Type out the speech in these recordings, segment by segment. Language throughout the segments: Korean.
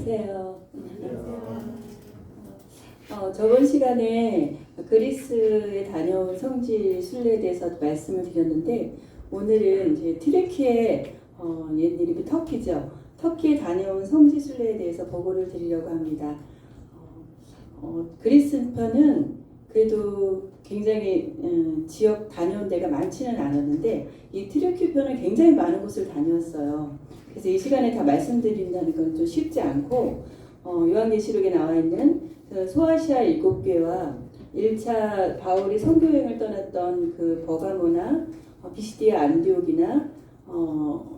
안녕하세요. 저번 시간에 그리스에 다녀온 성지 순례에 대해서 말씀을 드렸는데, 오늘은 이제 튀르키예, 옛 이름이 터키죠. 터키에 다녀온 성지 순례에 대해서 보고를 드리려고 합니다. 그리스 편은 그래도 굉장히 지역 다녀온 데가 많지는 않았는데, 이 튀르키예 편은 굉장히 많은 곳을 다녔어요. 그래서 이 시간에 다 말씀드린다는 건 좀 쉽지 않고, 요한계시록에 나와 있는 그 소아시아 7교회와 1차 바울이 선교여행을 떠났던 그 버가모나 비시디아 안디옥이나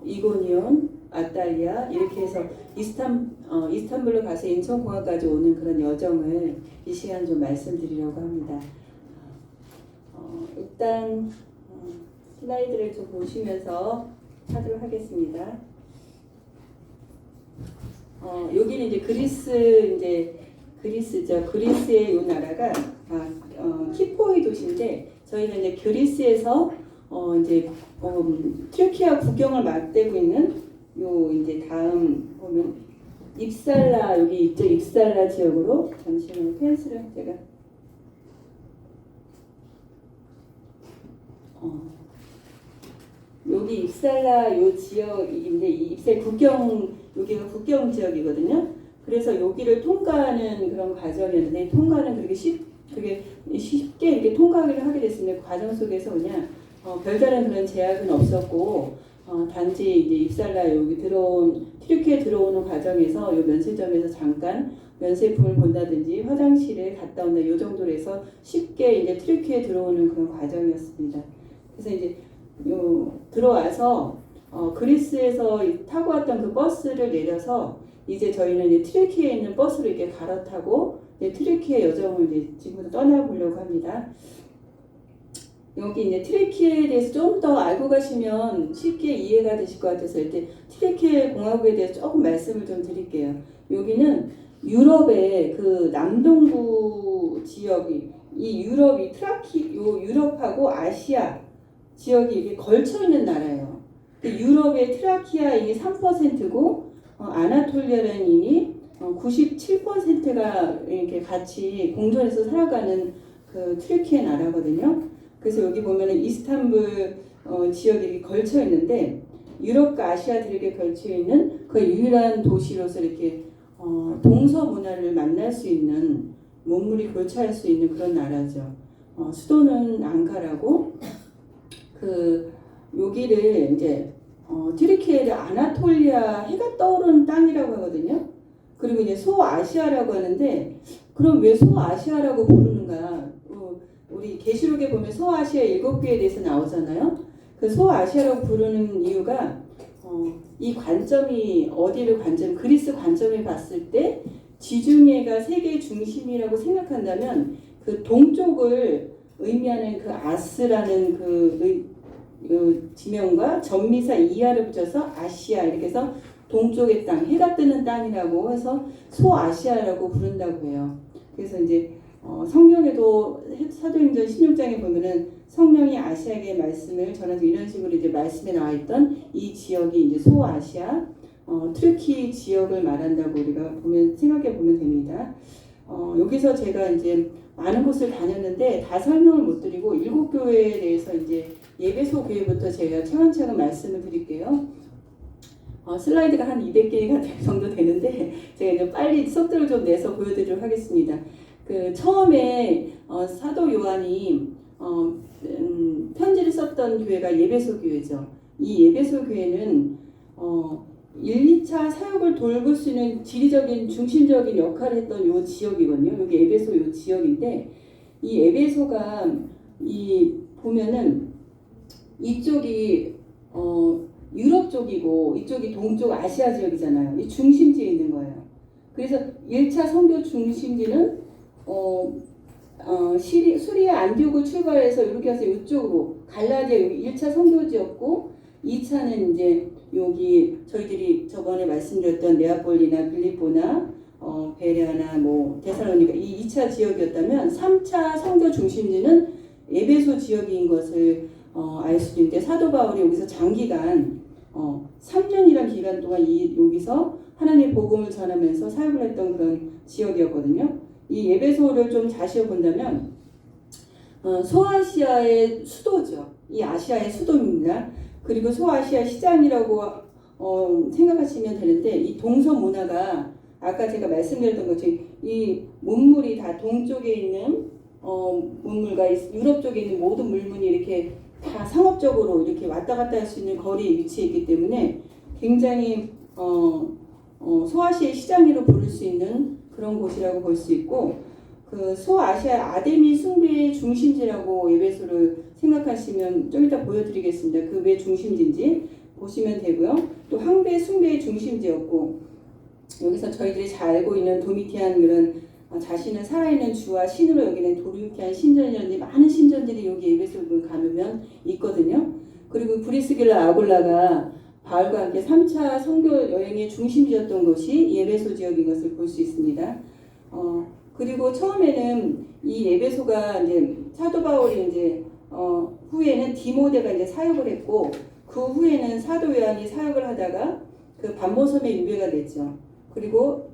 이고니온, 아탈리아 이렇게 해서 이스탄불로 가서 인천공항까지 오는 그런 여정을 이 시간 좀 말씀드리려고 합니다. 일단 슬라이드를 좀 보시면서 하도록 하겠습니다. 여기는 이제 그리스죠. 그리스의 이 나라가 키포이 도시인데, 저희는 이제 그리스에서 튀르키예 국경을 맞대고 있는 요 이제 다음 보면 입살라, 여기 있죠. 입살라 지역으로, 잠시만요. 펜슬을 제가 여기 입살라 요 지역인데, 이 입살 국경, 여기가 국경 지역이거든요. 그래서 여기를 통과하는 그런 과정이었는데, 통과는 그렇게 쉽게 이렇게 통과를 하게 됐습니다. 그 과정 속에서 그냥 별다른 그런 제약은 없었고, 단지 이제 입살라 여기 튀르키예 들어오는 과정에서 요 면세점에서 잠깐 면세품을 본다든지 화장실에 갔다 온다, 요 정도로 해서 쉽게 이제 튀르키예 들어오는 그런 과정이었습니다. 그래서 이제 들어와서 그리스에서 타고 왔던 그 버스를 내려서 이제 저희는 이제 튀르키예에 있는 버스로 이렇게 갈아타고 이제 튀르키예 여정을 이제 지금부터 떠나보려고 합니다. 여기 이제 튀르키예에 대해서 좀 더 알고 가시면 쉽게 이해가 되실 것 같아서 이제 튀르키예 공화국에 대해서 조금 말씀을 좀 드릴게요. 여기는 유럽의 그 남동부 지역이, 이 유럽이 유럽하고 아시아 지역이 이렇게 걸쳐 있는 나라예요. 유럽의 트라키아인이 3%고 아나톨리아인이 97%가 이렇게 같이 공존해서 살아가는 그 튀르키예 나라거든요. 그래서 여기 보면은 이스탄불 지역이 이렇게 걸쳐 있는데, 유럽과 아시아 지역에 걸쳐 있는 그 유일한 도시로서 이렇게 동서 문화를 만날 수 있는, 문물이 교차할 수 있는 그런 나라죠. 수도는 앙카라고, 여기를 이제 튀르키예를 아나톨리아, 해가 떠오르는 땅이라고 하거든요. 그리고 이제 소아시아라고 하는데, 그럼 왜 소아시아라고 부르는가? 우리 계시록에 보면 소아시아 7개에 대해서 나오잖아요. 그 소아시아라고 부르는 이유가 이 관점이 그리스 관점에 봤을 때 지중해가 세계 중심이라고 생각한다면, 그 동쪽을 의미하는 그 아스라는 그 지명과 전미사 이하를 붙여서 아시아, 이렇게 해서 동쪽의 땅, 해가 뜨는 땅이라고 해서 소아시아라고 부른다고 해요. 그래서 이제 성경에도 사도행전 16장에 보면은 성령이 아시아에게 말씀을 전하고, 이런 식으로 이제 말씀에 나와 있던 이 지역이 이제 소아시아, 트르키 지역을 말한다고 우리가 생각해 보면 됩니다. 여기서 제가 이제 많은 곳을 다녔는데 다 설명을 못 드리고 7교회에 대해서 이제 예배소 교회부터 제가 차근차근 말씀을 드릴게요. 슬라이드가 한 200개가 정도 되는데 제가 이제 빨리 속도를 좀 내서 보여드리도록 하겠습니다. 처음에 사도 요한이 편지를 썼던 교회가 예배소 교회죠. 이 예배소 교회는 1, 2차 사역을 돌볼 수 있는 지리적인 중심적인 역할을 했던 요 지역이거든요. 여기 에베소 요 지역인데, 이 에베소가 보면은 이쪽이 유럽 쪽이고 이쪽이 동쪽 아시아 지역이잖아요. 이 중심지에 있는 거예요. 그래서 1차 선교 중심지는 수리아 안디옥을 출발해서 이렇게 해서 이쪽으로 갈라디아, 여기 1차 선교지였고, 2차는 이제 여기 저희들이 저번에 말씀드렸던 네아폴리나 빌립보나 베레아나 데살로니가 이 2차 지역이었다면, 3차 선교 중심지는 에베소 지역인 것을 알 수도 있는데, 사도 바울이 여기서 장기간 3년이란 기간 동안 여기서 하나님의 복음을 전하면서 사역을 했던 그런 지역이었거든요. 이 에베소를 좀 자세히 본다면 소아시아의 수도죠. 이 아시아의 수도입니다. 그리고 소아시아 시장이라고 생각하시면 되는데, 이 동서 문화가 아까 제가 말씀드렸던 것처럼 이 문물이 다 동쪽에 있는 문물과 유럽 쪽에 있는 모든 물문이 이렇게 다 상업적으로 이렇게 왔다 갔다 할 수 있는 거리에 위치해 있기 때문에 굉장히 소아시아의 시장으로 부를 수 있는 그런 곳이라고 볼 수 있고, 그 소아시아 아데미 숭배의 중심지라고 에베소를 생각하시면 좀 이따 보여드리겠습니다. 그 왜 중심지인지 보시면 되고요. 또 황배 숭배의 중심지였고, 여기서 저희들이 잘 알고 있는 도미티안 그런 자신은 살아있는 주와 신으로 여기는 도미티안 신전이라든지 많은 신전들이 여기 에베소를 가면 있거든요. 그리고 브리스길라 아골라가 바울과 함께 3차 선교 여행의 중심지였던 것이 에베소 지역인 것을 볼 수 있습니다. 그리고 처음에는 이 에베소가 이제 사도 바울이 이제 후에는 디모데가 이제 사역을 했고, 그 후에는 사도 요한이 사역을 하다가 그 반모섬에 유배가 됐죠. 그리고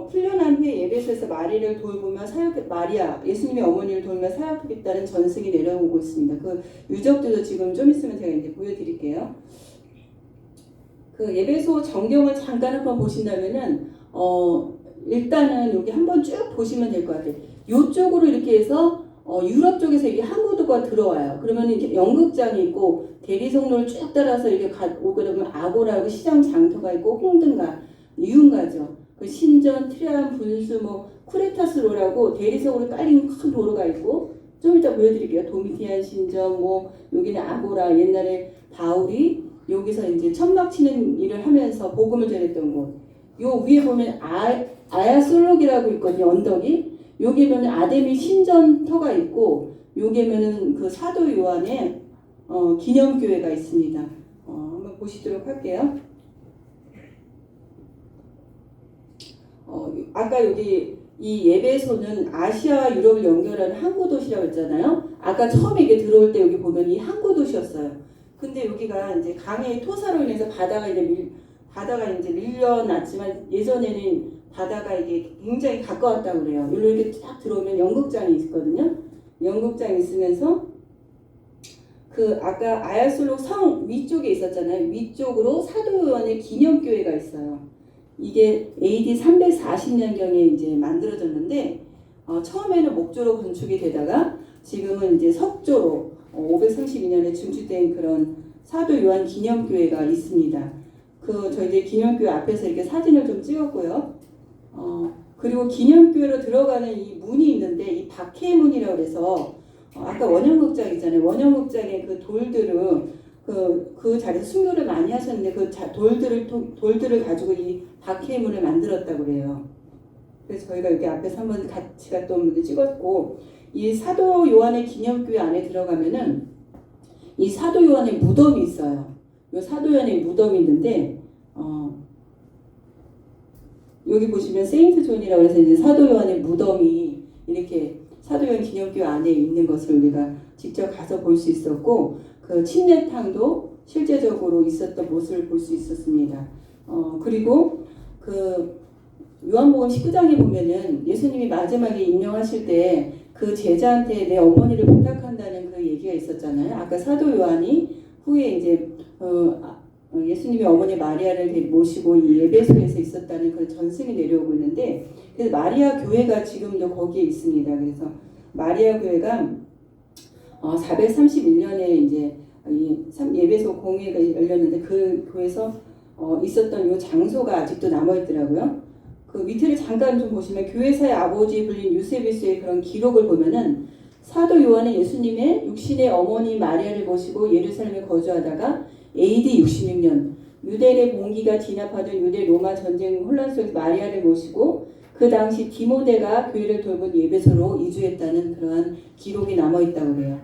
풀려난 후에 에베소에서 마리를 돌보며 마리아 예수님의 어머니를 돌보며 사역하겠다는 전승이 내려오고 있습니다. 그 유적들도 지금 좀 있으면 제가 이제 보여드릴게요. 그 에베소 전경을 잠깐 한번 보신다면은 일단은 여기 한번 쭉 보시면 될 것 같아요. 이쪽으로 이렇게 해서 유럽 쪽에서 이게 항구도가 들어와요. 그러면 이렇게 연극장이 있고 대리석로를 쭉 따라서 이렇게 오게 되면 아고라고 시장 장터가 있고 홍등가, 유흥가죠. 그 신전, 트리안, 분수, 쿠레타스로라고 대리석으로 깔린 큰 도로가 있고, 좀 이따 보여드릴게요. 도미티안 신전, 여기는 아고라, 옛날에 바울이 여기서 이제 천막 치는 일을 하면서 복음을 전했던 곳. 요 위에 보면 아야솔록이라고 있거든요. 언덕이. 여기 보면 아데미 신전터가 있고, 여기에는 그 사도 요한의 기념교회가 있습니다. 한번 보시도록 할게요. 아까 여기 이 에베소는 아시아와 유럽을 연결하는 항구 도시라고 했잖아요. 아까 처음에 이게 들어올 때 여기 보면 이 항구 도시였어요. 근데 여기가 이제 강의 토사로 인해서 바다가 이제 밀려났지만, 예전에는 바다가 이게 굉장히 가까웠다고 그래요. 이렇게 딱 들어오면 연극장이 있거든요. 연극장이 있으면서 그 아까 아야솔록 성 위쪽에 있었잖아요. 위쪽으로 사도 요한의 기념교회가 있어요. 이게 AD 340년경에 이제 만들어졌는데, 처음에는 목조로 건축이 되다가 지금은 이제 석조로 532년에 증축된 그런 사도 요한 기념교회가 있습니다. 그 저희들 기념교회 앞에서 이렇게 사진을 좀 찍었고요. 그리고 기념교회로 들어가는 이 문이 있는데, 이 박해문이라고 해서 아까 원형극장 있잖아요. 원형극장의 그 돌들을 그 자리에서 순교를 많이 하셨는데, 그 돌들을 가지고 이 박해문을 만들었다고 그래요. 그래서 저희가 여기 앞에서 한번 같이 갔던 분들 찍었고, 이 사도 요한의 기념교회 안에 들어가면은 이 사도 요한의 무덤이 있어요. 이 사도 요한의 무덤이 있는데, 여기 보시면 세인트 존이라고 해서 이제 사도 요한의 무덤이 이렇게 사도 요한 기념교회 안에 있는 것을 우리가 직접 가서 볼 수 있었고, 그 침례탕도 실제적으로 있었던 모습을 볼 수 있었습니다. 그리고 그 요한복음 19장에 보면은 예수님이 마지막에 임명하실 때 그 제자한테 내 어머니를 부탁한다는 그 얘기가 있었잖아요. 아까 사도 요한이 후에 이제 예수님의 어머니 마리아를 모시고 이 에베소에서 있었다는 그 전승이 내려오고 있는데, 그래서 마리아 교회가 지금도 거기에 있습니다. 그래서 마리아 교회가 431년에 이제 이 에베소 공회가 열렸는데, 그 교회에서 있었던 이 장소가 아직도 남아 있더라고요. 그 밑에를 잠깐 좀 보시면 교회사의 아버지 불린 유세비스의 그런 기록을 보면은, 사도 요한은 예수님의 육신의 어머니 마리아를 모시고 예루살렘에 거주하다가 AD 66년 유대인의 봉기가 진압하던 유대 로마 전쟁 혼란 속에서 마리아를 모시고 그 당시 디모데가 교회를 돌본 에베소로 이주했다는 그러한 기록이 남아 있다고 그래요.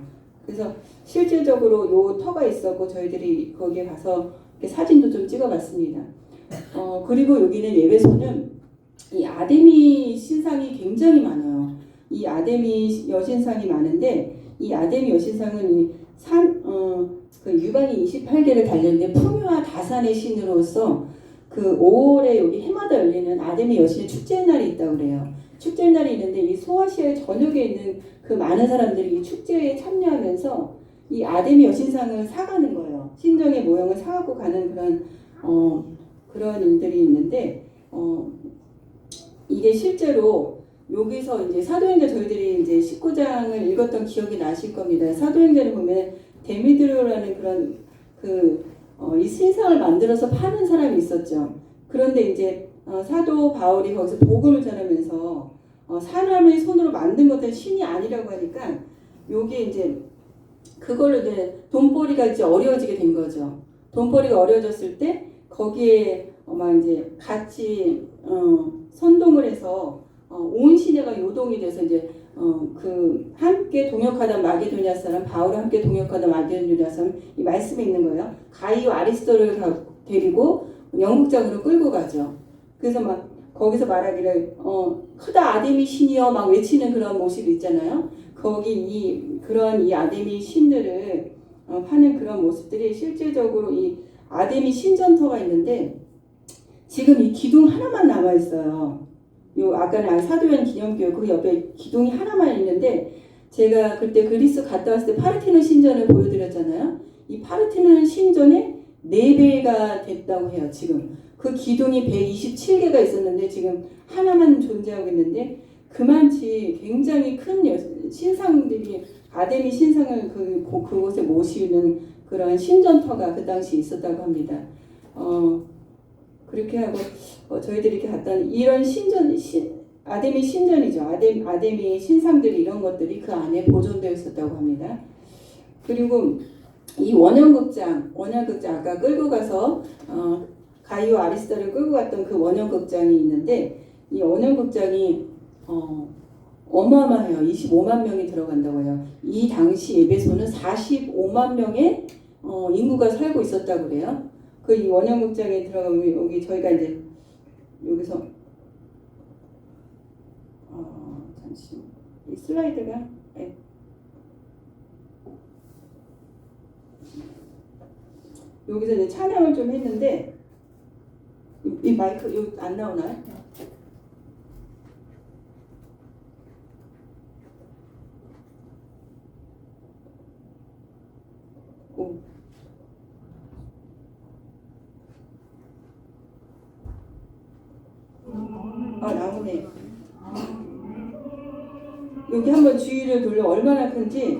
그래서 실질적으로 요 터가 있었고, 저희들이 거기에 가서 이렇게 사진도 좀 찍어봤습니다. 그리고 여기는 에베소는 이 아데미 신상이 굉장히 많아요. 이 아데미 여신상이 많은데, 이 아데미 여신상은 그 유관이 28개를 달렸는데 풍요와 다산의 신으로서 그 그 5월에 여기 해마다 열리는 아데미 여신의 축제 날이 있다고 그래요. 축제 날이 있는데 이 소아시아의 전역에 있는 그 많은 사람들이 이 축제에 참여하면서 이 아데미 여신상을 사가는 거예요. 신정의 모형을 사갖고 가는 그런 일들이 있는데 이게 실제로 여기서 이제 사도행전 저희들이 이제 19장을 읽었던 기억이 나실 겁니다. 사도행전을 보면 데미드로라는 그런 이 신상을 만들어서 파는 사람이 있었죠. 그런데 이제 사도 바울이 거기서 복음을 전하면서 사람의 손으로 만든 것들은 신이 아니라고 하니까 요게 이제 그걸로 이제 돈벌이가 이제 어려워지게 된 거죠. 돈벌이가 어려워졌을 때 거기에 막 이제 같이 선동을 해서 온 시내가 요동이 돼서 이제 함께 동역하던 마게도니아 사람 바울과 함께 동역하던 마게도니아 사람 이 말씀에 있는 거예요. 가이오 아리스토를 데리고 영국장으로 끌고 가죠. 그래서 막 거기서 말하기를 크다 아데미 신이여 막 외치는 그런 모습이 있잖아요. 거기 그런 이 아데미 신들을 파는 그런 모습들이 실제적으로 이 아데미 신전터가 있는데 지금 이 기둥 하나만 남아 있어요. 요 아까는 사도행 기념교회 그 옆에 기둥이 하나만 있는데 제가 그때 그리스 갔다 왔을 때 파르테논 신전을 보여드렸잖아요. 이 파르테논 신전의 4배가 됐다고 해요. 지금 그 기둥이 127개가 있었는데 지금 하나만 존재하고 있는데 그만치 굉장히 큰 신상들이 아데미 신상을 그곳에 모시는 그런 신전터가 그 당시 있었다고 합니다. 그렇게 하고 저희들이 이렇게 갔던 이런 아데미 신전이죠. 아데미 신상들이 이런 것들이 그 안에 보존되어 있었다고 합니다. 그리고 이 원형극장 아까 끌고 가서 가이오 아리스토를 끌고 갔던 그 원형극장이 있는데 이 원형극장이 어마어마해요. 25만 명이 들어간다고 해요. 이 당시 에베소는 45만 명의 인구가 살고 있었다고 그래요. 이 원형극장에 들어가면 여기 저희가 이제 여기서 잠시 이 슬라이드가 네. 여기서 이제 찬양을 좀 했는데 이 마이크 여기 안 나오나요? 나오네. 여기 한번 주위를 돌려 얼마나 큰지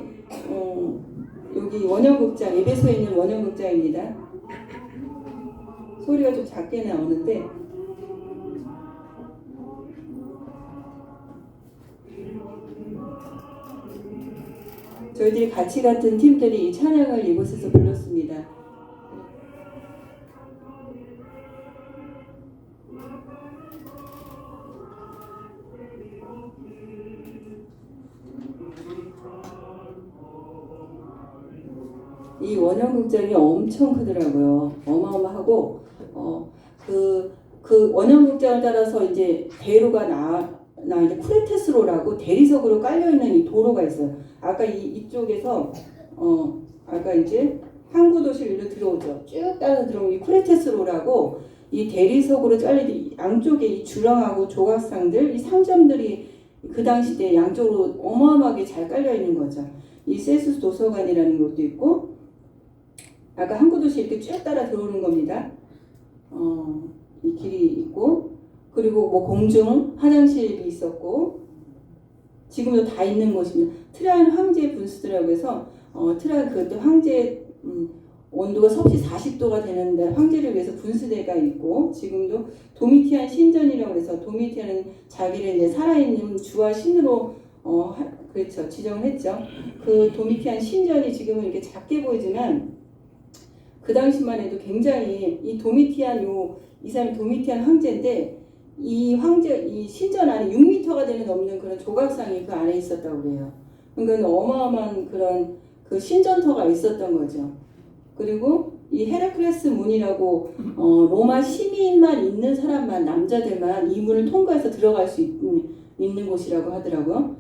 여기 원형극장 에베소에 있는 원형극장입니다. 소리가 좀 작게 나오는데 저희들이 같이 같은 팀들이 이 찬양을 이곳에서 불렀습니다. 이 원형극장이 엄청 크더라고요. 어마어마하고 그 원형극장을 따라서 이제 대로가 이제 쿠레테스로라고 대리석으로 깔려 있는 이 도로가 있어요. 아까 이쪽에서 아까 이제 항구 도시로 들어오죠. 쭉 따라서 들어오는 이 쿠레테스로라고 이 대리석으로 잘린 양쪽에 이 주랑하고 조각상들 이 상점들이 그 당시 때 양쪽으로 어마어마하게 잘 깔려 있는 거죠. 이 세수스 도서관이라는 것도 있고 아까 항구도시 이렇게 쭉 따라 들어오는 겁니다. 이 길이 있고 그리고 뭐 공중 화장실이 있었고 지금도 다 있는 곳입니다. 트라이안 황제 분수대라고 해서 트라이안 그때 황제 온도가 섭씨 40도가 되는데 황제를 위해서 분수대가 있고 지금도 도미티안 신전이라고 해서 도미티안은 자기를 이제 살아있는 주와 신으로 그렇죠 지정을 했죠. 그 도미티안 신전이 지금은 이렇게 작게 보이지만 그 당시만 해도 굉장히 이 도미티안 이 사람이 도미티안 황제인데 이 신전 안에 6m가 넘는 그런 조각상이 그 안에 있었다고 그래요. 그러니까 어마어마한 그런 그 신전터가 있었던 거죠. 그리고 이 헤라클레스 문이라고 로마 시민만 있는 사람만 남자들만 이 문을 통과해서 들어갈 수 있는 곳이라고 하더라고요.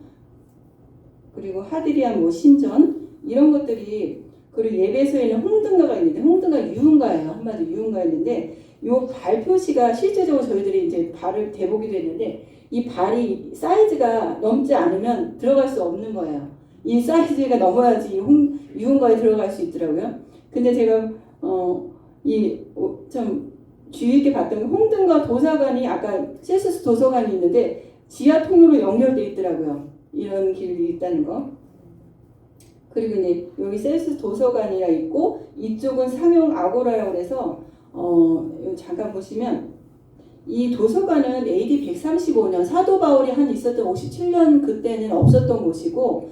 그리고 하드리안 신전 이런 것들이 그리고 예배소에는 홍등가가 있는데 홍등가 유흥가예요. 한마디로 유흥가였는데 요 발 표시가 실제적으로 저희들이 이제 발을 대보기도 했는데 이 발이 사이즈가 넘지 않으면 들어갈 수 없는 거예요. 이 사이즈가 넘어야지 유흥가에 들어갈 수 있더라고요. 근데 제가 참 주의 깊게 봤던 게 홍등과 도서관이 아까 셀수스 도서관이 있는데 지하 통로로 연결돼 있더라고요. 이런 길이 있다는 거. 그리고 이제 여기 셀수스 도서관이라 있고 이쪽은 상용 아고라라고 해서 잠깐 보시면 이 도서관은 AD 135년 사도 바울이 한 있었던 57년 그때는 없었던 곳이고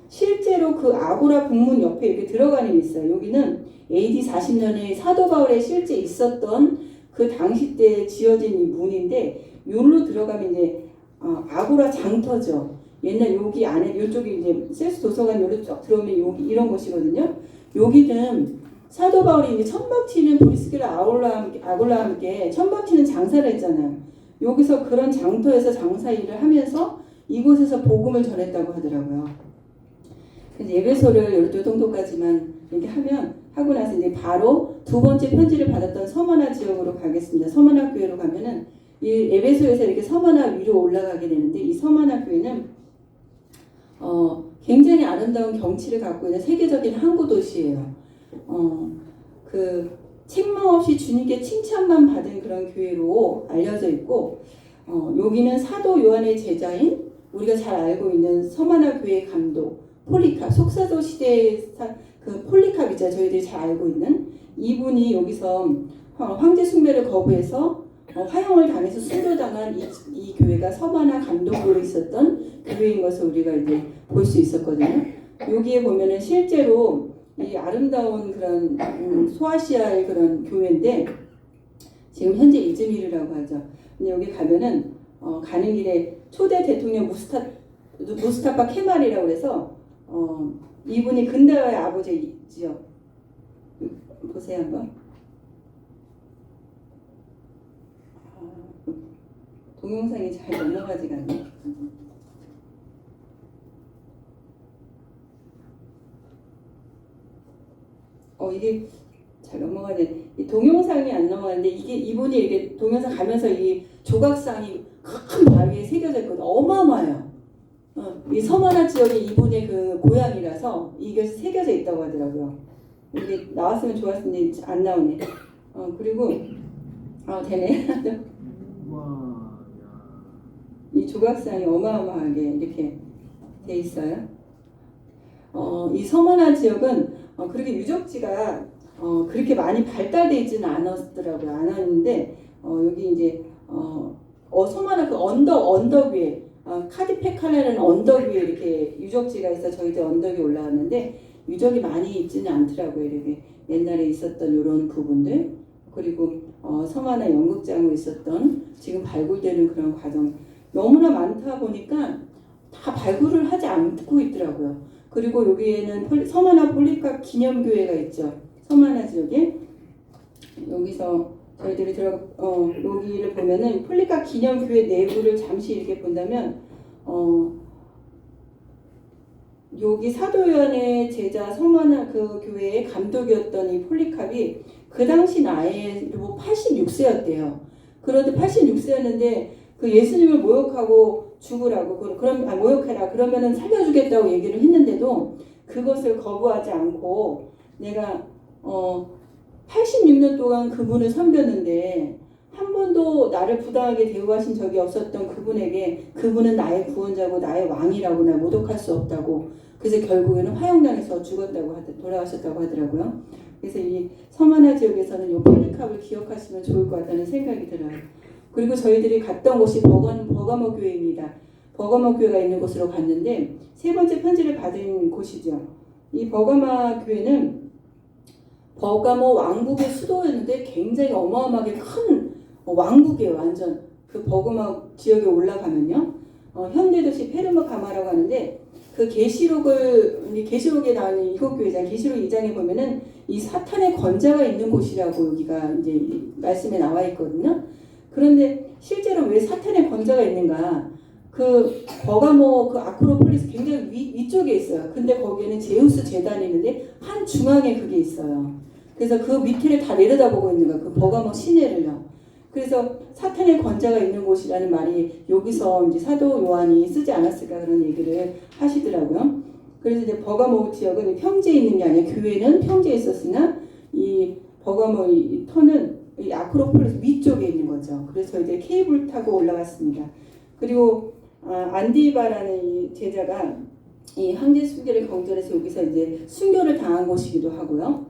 실제로 그 아고라 북문 옆에 이렇게 들어가는 게 있어요. 여기는 AD 40년에 사도 바울에 실제 있었던 그 당시 때 지어진 이 문인데 여기로 들어가면 이제 아고라 장터죠. 옛날 여기 안에 이쪽이 이제 셀수 도서관 여기로 쭉 들어오면 여기 이런 곳이거든요. 여기는 사도 바울이 이제 천막치는 브리스길라 아굴라와 함께 천막치는 장사를 했잖아요. 여기서 그런 장터에서 장사 일을 하면서 이곳에서 복음을 전했다고 하더라고요. 그래서 예배소를 12동도까지만 이렇게 하고 나서 이제 바로 두 번째 편지를 받았던 서머나 지역으로 가겠습니다. 서머나 교회로 가면은 이 예배소에서 이렇게 서머나 위로 올라가게 되는데 이 서머나 교회는 굉장히 아름다운 경치를 갖고 있는 세계적인 항구 도시예요. 그 책망 없이 주님께 칭찬만 받은 그런 교회로 알려져 있고 여기는 사도 요한의 제자인 우리가 잘 알고 있는 서머나 교회 감독 폴리캅 속사도 시대의 그 폴리캅이죠. 저희들이 잘 알고 있는 이분이 여기서 황제 숭배를 거부해서 화형을 당해서 순교당한 이 교회가 서머나 감독으로 있었던 교회인 것을 우리가 이제 볼 수 있었거든요. 여기에 보면은 실제로 이 아름다운 그런 소아시아의 그런 교회인데 지금 현재 이즈미르라고 하죠. 근데 여기 가면은 가는 길에 초대 대통령 무스타파 케말이라고 해서 이분이 근대화의 아버지죠. 보세요 한번. 동영상이 잘 넘어가지가 않네. 이게 잘 넘어가네. 이 동영상이 안 넘어가는데 이게 이분이 이렇게 동영상 가면서 이 조각상이 큰 바위에 새겨져 있거든요. 어마어마해요. 이 서머나 지역이 이분의 그 고향이라서 이게 새겨져 있다고 하더라고요. 이게 나왔으면 좋았는데 안 나오네. 그리고 되네. 이 조각상이 어마어마하게 이렇게 돼 있어요. 이 서머나 지역은 그렇게 유적지가 그렇게 많이 발달되어 있지는 않았는데 여기 이제 서머나 그 언덕 위에 카디페칼라는 언덕 위에 이렇게 유적지가 있어 저희들 언덕 위에 올라왔는데 유적이 많이 있지는 않더라고요. 이렇게 옛날에 있었던 이런 부분들 그리고 서머나 연극장으로 있었던 지금 발굴되는 그런 과정 너무나 많다 보니까 다 발굴을 하지 않고 있더라고요. 그리고 여기에는 서머나 폴리캅 기념교회가 있죠. 서머나 지역에 여기서 저희들이 여기를 보면은 폴리캅 기념교회 내부를 잠시 이렇게 본다면 여기 사도요한의 제자 서머나 그 교회의 감독이었던 이 폴리캅이 그 당시 나이에 86세였대요. 그런데 86세였는데 그 예수님을 모욕하고 죽으라고 모욕해라 그러면은 살려주겠다고 얘기를 했는데도 그것을 거부하지 않고 내가 86년 동안 그분을 섬겼는데 한 번도 나를 부당하게 대우하신 적이 없었던 그분에게 그분은 나의 구원자고 나의 왕이라고 나 모독할 수 없다고 그래서 결국에는 화형당해서 돌아가셨다고 하더라고요. 그래서 이 서머나 지역에서는 이 폴리캅을 기억하시면 좋을 것 같다는 생각이 들어요. 그리고 저희들이 갔던 곳이 버가모 교회입니다. 버가모 교회가 있는 곳으로 갔는데 세 번째 편지를 받은 곳이죠. 이 버가모 교회는 버가모 왕국의 수도였는데 굉장히 어마어마하게 큰 왕국이에요. 완전 그 버가모 지역에 올라가면요. 현대도시 페르무가마라고 하는데 그 계시록에 나오는 이곳 교회장 계시록 2장에 보면은 이 사탄의 권자가 있는 곳이라고 여기가 이제 말씀에 나와 있거든요. 그런데 실제로 왜 사탄의 권자가 있는가? 그 버가모 그 아크로폴리스 굉장히 위쪽에 있어요. 근데 거기에는 제우스 제단이 있는데 한 중앙에 그게 있어요. 그래서 그 밑에를 다 내려다보고 있는 거야. 그 버가모 시내를요. 그래서 사탄의 권자가 있는 곳이라는 말이 여기서 이제 사도 요한이 쓰지 않았을까 그런 얘기를 하시더라고요. 그래서 이제 버가모 지역은 평지에 있는 게 아니라 교회는 평지에 있었으나 이 버가모 이 터는 이 아크로폴리스 위쪽에 있는 거죠. 그래서 이제 케이블 타고 올라갔습니다. 그리고 안디바라는 이 제자가 이 황제 순교를 경전해서 여기서 이제 순교를 당한 곳이기도 하고요.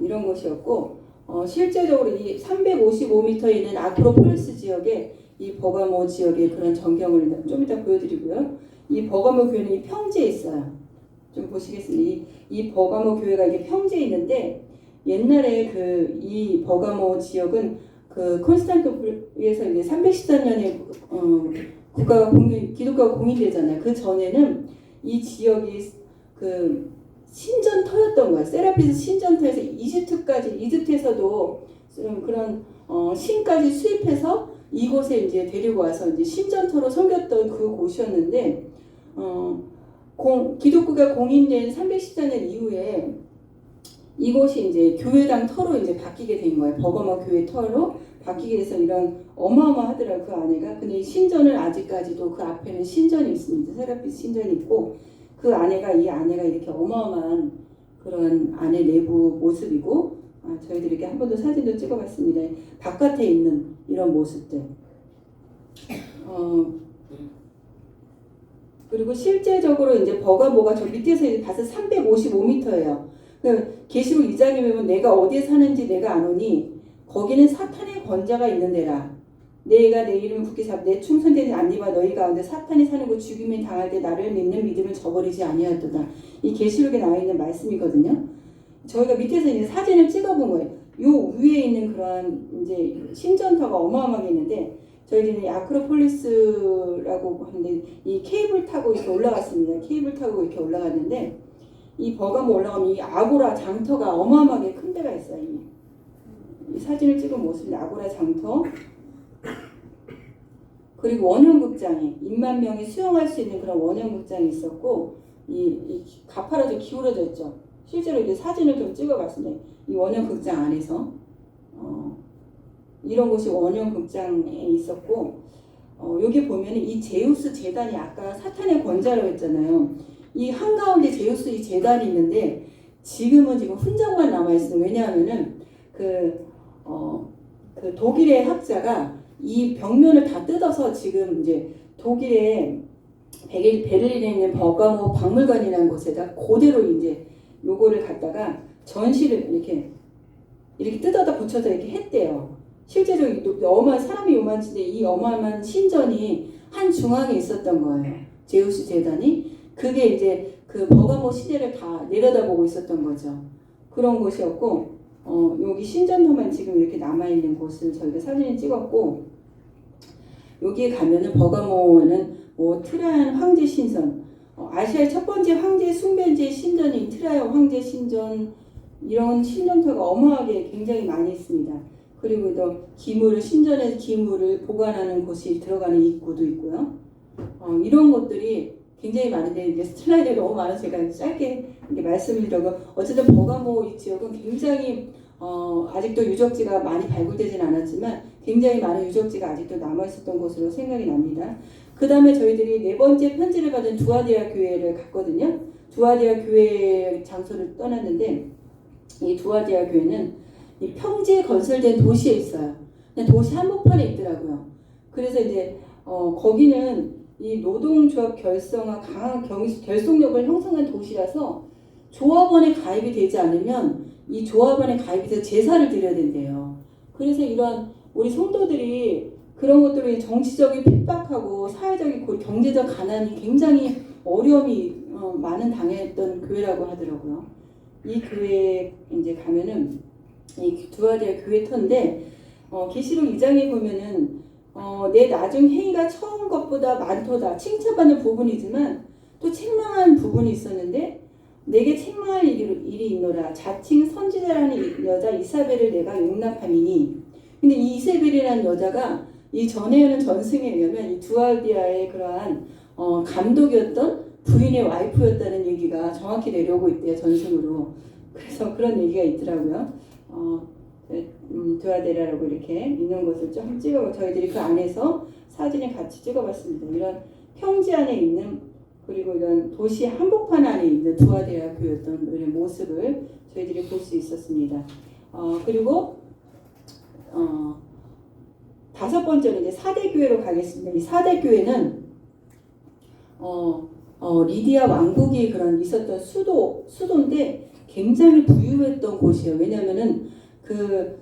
이런 곳이었고 실제적으로 이 355m에 있는 아크로폴리스 지역에 이 버가모 지역의 그런 전경을 좀 이따 보여드리고요. 이 버가모 교회는 이 평지에 있어요. 좀 보시겠습니다. 이 버가모 교회가 이게 평지에 있는데 옛날에 그 이 버가모 지역은 그 콘스탄티노플에서 이제 314년에 국가가 기독교가 공인되잖아요. 그 전에는 이 지역이 그 신전터였던 거예요. 세라피스 신전터에서 이집트에서도 그런 신까지 수입해서 이곳에 이제 데리고 와서 이제 신전터로 섬겼던 그 곳이었는데 기독교가 공인된 314년 이후에 이곳이 이제 교회당 터로 이제 바뀌게 된 거예요. 버가모 교회 터로 바뀌게 돼서 이런 어마어마하더라고요. 그 안에가. 근데 신전은 아직까지도 그 앞에는 신전이 있습니다. 세라피스 신전이 있고 이 안에가 이렇게 어마어마한 그런 안에 내부 모습이고 저희들이 이렇게 한 번 더 사진도 찍어봤습니다. 바깥에 있는 이런 모습들. 그리고 실제적으로 이제 버가모가 저 밑에서 봐서 355m예요. 계시록 2장에 보면 내가 어디에 사는지 내가 아노니 거기는 사탄의 권자가 있는 데라. 내가 내 이름을 굳게 잡 내 충성된 안디바 너희 가운데 사탄이 사는 곳 죽임을 당할 때 나를 믿는 믿음을 저버리지 아니하였도다. 이 계시록에 나와 있는 말씀이거든요. 저희가 밑에서 이제 사진을 찍어본 거예요. 요 위에 있는 그러한 이제 신전터가 어마어마하게 있는데 저희들은 아크로폴리스라고 하는데 이 케이블 타고 이렇게 올라갔습니다. 케이블 타고 이렇게 올라갔는데 이 버가모 올라가면 이 아고라 장터가 어마어마하게 큰 데가 있어요. 이 사진을 찍은 모습이 아고라 장터. 그리고 원형극장이 2만 명이 수용할 수 있는 그런 원형극장이 있었고 이 가파라 좀 기울어져 있죠. 실제로 이제 사진을 좀 찍어봤습니다. 이 원형극장 안에서 이런 곳이 원형극장에 있었고 여기 보면 이 제우스 제단이 아까 사탄의 권자라고 했잖아요. 이 한가운데 제우스 이 제단이 있는데 지금 흔적만 남아있어요. 왜냐하면은 그 독일의 학자가 이 벽면을 다 뜯어서 지금 이제 독일의 베를린에 있는 버가모 박물관이라는 곳에다 그대로 이제 요거를 갖다가 전시를 이렇게 뜯어다 붙여서 이렇게 했대요. 실제로 어마한 사람이 요만치인데 이 어마어마한 신전이 한 중앙에 있었던 거예요. 제우스 제단이. 그게 이제 그 버가모 시대를 다 내려다보고 있었던 거죠. 그런 곳이었고 여기 신전터만 지금 이렇게 남아있는 곳을 저희가 사진을 찍었고 여기에 가면은 버가모는 트라이안 황제 신전 아시아의 첫 번째 황제 숭배제 신전인 트라이안 황제 신전 이런 신전터가 어마하게 굉장히 많이 있습니다. 그리고 또 신전에서 기물을 보관하는 곳이 들어가는 입구도 있고요. 이런 것들이 굉장히 많은데 이제 슬라이드가 너무 많아서 제가 짧게 말씀드리려고 어쨌든 버가모 이 지역은 굉장히 아직도 유적지가 많이 발굴되진 않았지만 굉장히 많은 유적지가 아직도 남아있었던 것으로 생각이 납니다. 그 다음에 저희들이 네 번째 편지를 받은 두아디아 교회를 갔거든요. 두아디아 교회 장소를 떠났는데 이 두아디아 교회는 이 평지에 건설된 도시에 있어요. 그냥 도시 한복판에 있더라고요. 그래서 이제 거기는 이 노동조합 결성화 강한 결속력을 형성한 도시라서 조합원에 가입이 되지 않으면 이 조합원에 가입해서 제사를 드려야 된대요. 그래서 이런 우리 성도들이 그런 것들로 정치적인 핍박하고 사회적인 경제적 가난이 굉장히 어려움이 많은 당했던 교회라고 하더라고요. 이 교회에 이제 가면은 이 두아디아 교회 터인데 계시록 2장에 보면은 내 나중 행위가 처음 것보다 많도다 칭찬받는 부분이지만 또 책망한 부분이 있었는데 내게 책망할 일이 있노라 자칭 선지자라는 여자 이사벨을 내가 용납함이니. 근데 이 이사벨이라는 여자가 이 전에는 전승에 의하면 이 두아디아의 그러한 감독이었던 부인의 와이프였다는 얘기가 정확히 내려오고 있대요. 전승으로. 그래서 그런 얘기가 있더라고요. 드와데라라고 이렇게 있는 곳을 좀 찍어 저희들이 그 안에서 사진을 같이 찍어봤습니다. 이런 평지 안에 있는 그리고 이런 도시 한복판 안에 있는 드와데라 교회였던 이런 모습을 저희들이 볼 수 있었습니다. 그리고 다섯 번째로 이제 4대 교회로 가겠습니다. 이 4대 교회는 리디아 왕국이 그런 있었던 수도인데 굉장히 부유했던 곳이에요. 왜냐면은 그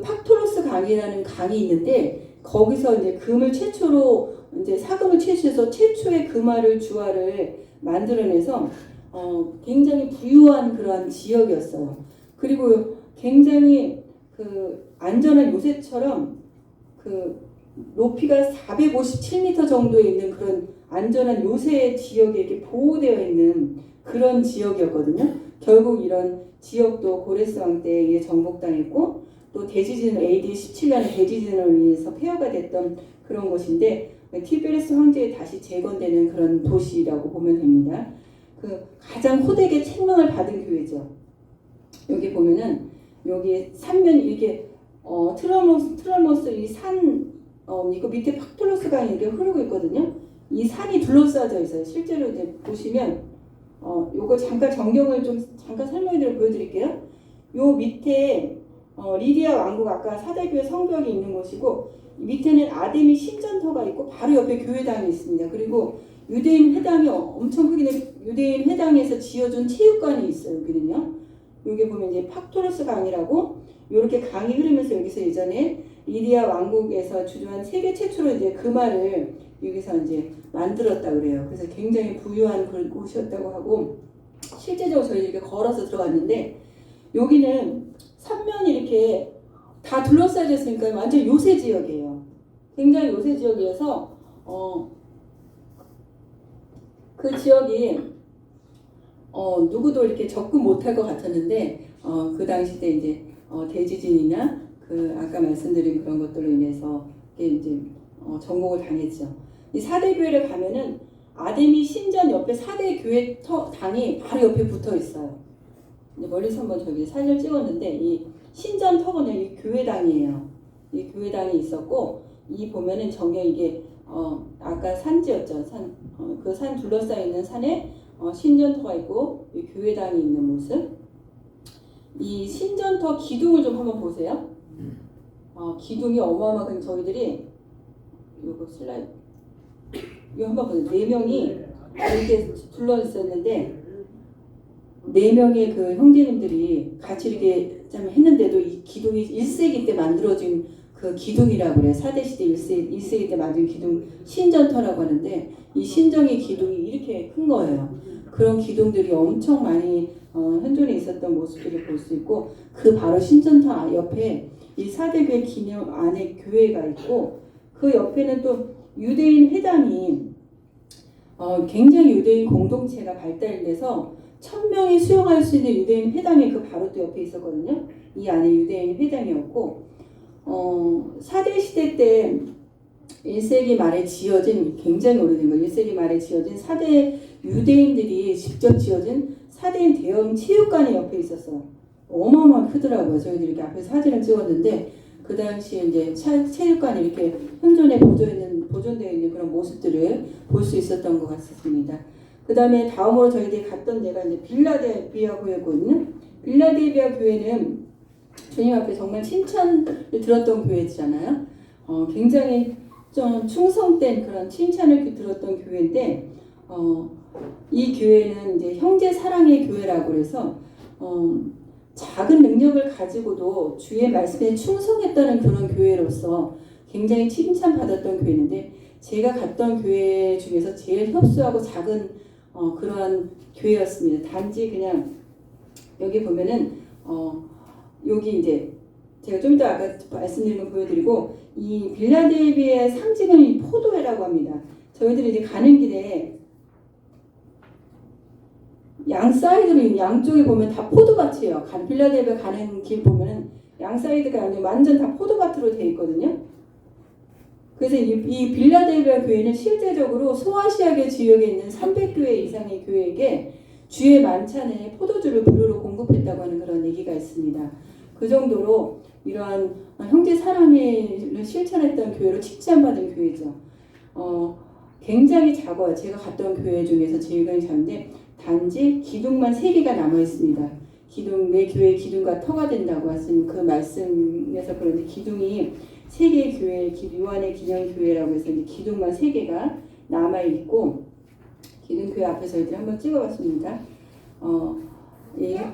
팍토로스 강이라는 강이 있는데 거기서 이제 금을 최초로 이제 사금을 채취해서 최초의 금화를 주화를 만들어내서 굉장히 부유한 그러한 지역이었어요. 그리고 굉장히 그 안전한 요새처럼 그 높이가 457m 정도에 있는 그런 안전한 요새 지역에 이렇게 보호되어 있는 그런 지역이었거든요. 결국 이런 지역도 고레스 왕 때에 정복당했고 또 대지진 AD 17년에 대지진으로 인해서 폐허가 됐던 그런 곳인데 티베리스 황제에 다시 재건되는 그런 도시라고 보면 됩니다. 그 가장 호되게 책망을 받은 교회죠. 여기 보면은 여기 삼면 이렇게 트러모스 이 산 이거 밑에 팍토로스 강이 이렇게 흐르고 있거든요. 이 산이 둘러싸여 있어요. 실제로 이제 보시면 요거 잠깐 전경을 좀 잠깐 설명을 보여드릴게요. 요 밑에 리디아 왕국 아까 사대교회 성벽이 있는 곳이고 밑에는 아데미 신전터가 있고 바로 옆에 교회당이 있습니다. 그리고 유대인 회당이 엄청 크긴 해. 유대인 회당에서 지어준 체육관이 있어요. 여기는요. 여기 보면 이제 팍토로스 강이라고 이렇게 강이 흐르면서 여기서 예전에 리디아 왕국에서 주도한 세계 최초로 이제 금화를 여기서 이제 만들었다 그래요. 그래서 굉장히 부유한 그런 곳이었다고 하고 실제적으로 저희 이렇게 걸어서 들어갔는데 여기는 삼면이 이렇게 다 둘러싸여 있으니까 완전 요새 지역이에요. 굉장히 요새 지역이어서 그 지역이 누구도 이렇게 접근 못할 것 같았는데 그 당시 때 이제 대지진이나 그 아까 말씀드린 그런 것들로 인해서 이제 정복을 당했죠. 이 4대 교회를 가면은 아데미 신전 옆에 4대 교회 당이 바로 옆에 붙어 있어요. 멀리서 한번 저기 사진을 찍었는데 이 신전 터보는 이 교회당이에요. 이 교회당이 있었고 이 보면은 정녕 이게 아까 산지였죠. 그 산 둘러싸여 있는 산에 신전터가 있고 이 교회당이 있는 모습. 이 신전터 기둥을 좀 한번 보세요. 기둥이 어마어마한 저희들이 이거 슬라이드 이거 한번 보세요. 4명이 이렇게 둘러 있었는데 4명의 그 형제님들이 같이 이렇게 했는데도 이 기둥이 1세기 때 만들어진 그 기둥이라고 그래요. 4대 시대 1세기 때 만든 기둥 신전터라고 하는데 이 신정의 기둥이 이렇게 큰 거예요. 그런 기둥들이 엄청 많이 현존에 있었던 모습들을 볼 수 있고 그 바로 신전터 옆에 이 4대 교회 기념 안에 교회가 있고 그 옆에는 또 유대인 회당이 굉장히 유대인 공동체가 발달돼서 1000명이 수용할 수 있는 유대인 회당이 그 바로 또 옆에 있었거든요. 이 안에 유대인 회당이었고 4대 시대 때 1세기 말에 지어진 굉장히 오래된 거 1세기 말에 지어진 4대 유대인들이 직접 지어진 4대인 대형 체육관이 옆에 있었어요. 어마어마하게 크더라고요. 저희들이 이렇게 앞에서 사진을 찍었는데 그 당시에 이제 체육관이 이렇게 현존에 보존되어 있는 그런 모습들을 볼 수 있었던 것 같습니다. 그 다음에 다음으로 저희들이 갔던 데가 이제 빌라델비아 교회거든요. 빌라델비아 교회는 주님 앞에 정말 칭찬을 들었던 교회잖아요. 굉장히 좀 충성된 그런 칭찬을 들었던 교회인데 이 교회는 이제 형제 사랑의 교회라고 해서 작은 능력을 가지고도 주의 말씀에 충성했다는 그런 교회로서 굉장히 칭찬받았던 교회인데 제가 갔던 교회 중에서 제일 협소하고 작은 그러한 교회였습니다. 단지 그냥 여기 보면은 여기 이제 제가 좀 더 아까 말씀드린 거 보여드리고 이 빌라델비아의 상징은 이 포도회라고 합니다. 저희들이 이제 가는 길에 양 사이드로 양쪽에 보면 다 포도밭이에요. 빌라델비아 가는 길 보면은 양 사이드가 완전 다 포도밭으로 되어 있거든요. 그래서 이 빌라델비아 교회는 실제적으로 소아시아계 지역에 있는 300교회 이상의 교회에게 주의 만찬에 포도주를 무료로 공급했다고 하는 그런 얘기가 있습니다. 그 정도로 이러한 형제 사랑을 실천했던 교회로 칭찬받은 교회죠. 굉장히 작아요. 제가 갔던 교회 중에서 제일 작은데 단지 기둥만 3개가 남아 있습니다. 기둥, 내 교회 기둥과 터가 된다고 하신 그 말씀에서 그런데 기둥이 3개의 교회, 요한의 기념교회라고 해서 이제 기둥만 3개가 남아 있고 기둥교회 앞에 저희들이 한번 찍어봤습니다.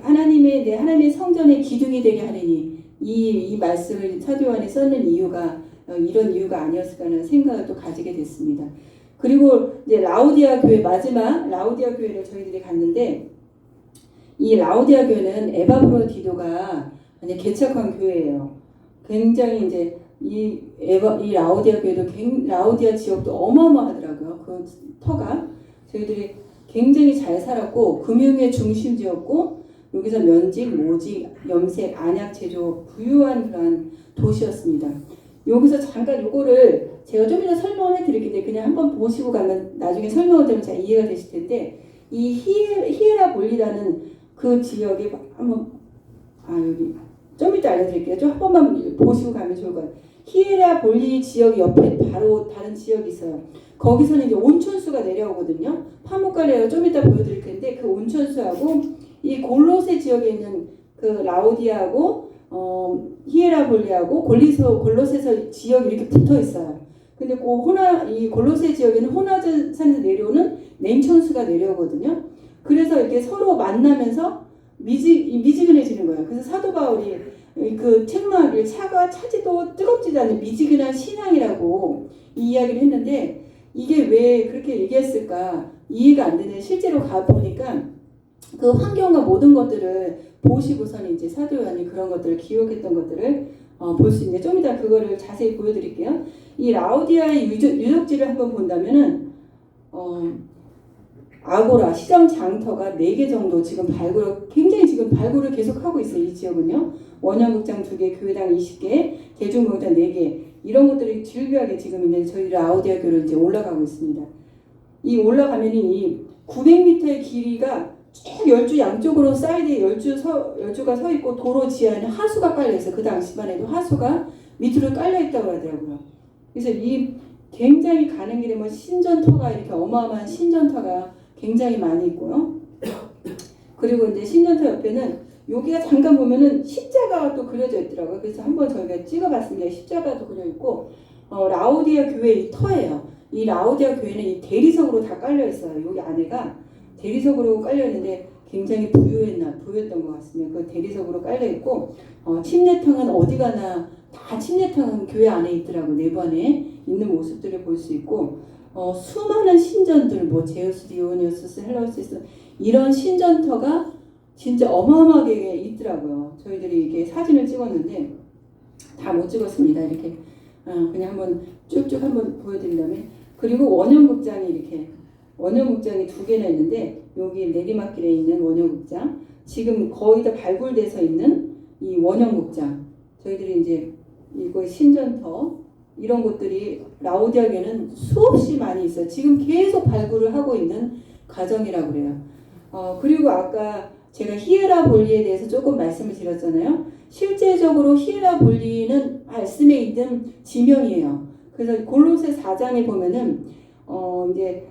하나님의 성전의 기둥이 되게 하리니 이 말씀을 사도 요한이 썼는 이유가 이런 이유가 아니었을까 하는 생각을 또 가지게 됐습니다. 그리고 이제 라우디아 교회 마지막 라우디아 교회를 저희들이 갔는데 이 라우디아 교회는 에바브로디도가 개척한 교회예요. 굉장히 이제 이 라우디아 교회도 라우디아 지역도 어마어마하더라고요. 그 터가 저희들이 굉장히 잘 살았고 금융의 중심지였고 여기서 면직, 모직, 염색, 안약 제조 부유한 그러한 도시였습니다. 여기서 잠깐 요거를 제가 좀 이따 설명을 해드릴게요. 그냥 한번 보시고 가면 나중에 설명을 드리면 잘 이해가 되실 텐데 이 히에라볼리라는 그 지역에 한번 여기 좀 이따 알려드릴게요. 좀 한 번만 보시고 가면 좋을 것 같아요. 히에라볼리 지역 옆에 바로 다른 지역이 있어요. 거기서는 이제 온천수가 내려오거든요. 파묵갈레가 좀 이따 보여드릴 텐데 그 온천수하고 이 골로세 지역에 있는 그 라우디아하고 히에라볼리하고 골로세서 지역이 이렇게 붙어 있어요. 근데 이 골로세 지역에는 호나산에서 내려오는 냉천수가 내려오거든요. 그래서 이렇게 서로 만나면서 미지근해지는 거예요. 그래서 사도 바울이 그 책망하기를 차지도 뜨겁지도 않은 미지근한 신앙이라고 이 이야기를 했는데 이게 왜 그렇게 얘기했을까 이해가 안 되는데 실제로 가보니까 그 환경과 모든 것들을 보시고서는 이제 사도 요한이 그런 것들을 기록했던 것들을 볼 수 있는데 좀 이따 그거를 자세히 보여드릴게요. 이 라우디아의 유적지를 한번 본다면은 아고라 시장 장터가 4개 정도 지금 굉장히 지금 발굴을 계속하고 있어요. 이 지역은요. 원형극장 2개, 교회당 20개, 대중공단 4개 이런 것들이 질비하게 지금 있는 저희 라우디아 교로 이제 올라가고 있습니다. 이 올라가면 이 900m의 길이가 쭉 열주 양쪽으로 사이드에 열주가 서 있고 도로 지하에는 하수가 깔려 있어요. 그 당시만 해도 하수가 밑으로 깔려 있다고 하더라고요. 그래서 이 굉장히 가는 길에 신전터가 이렇게 어마어마한 신전터가 굉장히 많이 있고요. 그리고 이제 신전터 옆에는 여기가 잠깐 보면은 십자가가 또 그려져 있더라고요. 그래서 한번 저희가 찍어봤습니다. 십자가도 그려 있고 라우디아 교회 이 터예요. 이 라우디아 교회는 이 대리석으로 다 깔려 있어요. 여기 안에가 대리석으로 깔려 있는데 굉장히 부유했던 것 같습니다. 그 대리석으로 깔려 있고 침례탕은 어디 가나 다 침례탕은 교회 안에 있더라고. 내부 안에 있는 모습들을 볼 수 있고 수많은 신전들 제우스, 디오니오스, 헬라우시스 이런 신전터가 진짜 어마어마하게 있더라고요. 저희들이 이게 사진을 찍었는데 다 못 찍었습니다. 이렇게 그냥 한번 쭉쭉 한번 보여드린다면 그리고 원형극장이 2개나 있는데 여기 내리막길에 있는 원형극장 지금 거의 다 발굴돼서 있는 이 원형극장 저희들이 이제 이거 신전터 이런 곳들이 라우디아교는 수없이 많이 있어요. 지금 계속 발굴을 하고 있는 과정이라고 그래요. 그리고 아까 제가 히에라볼리에 대해서 조금 말씀을 드렸잖아요. 실제적으로 히에라볼리는 말씀에 있는 지명이에요. 그래서 골로새 4장에 보면은 이제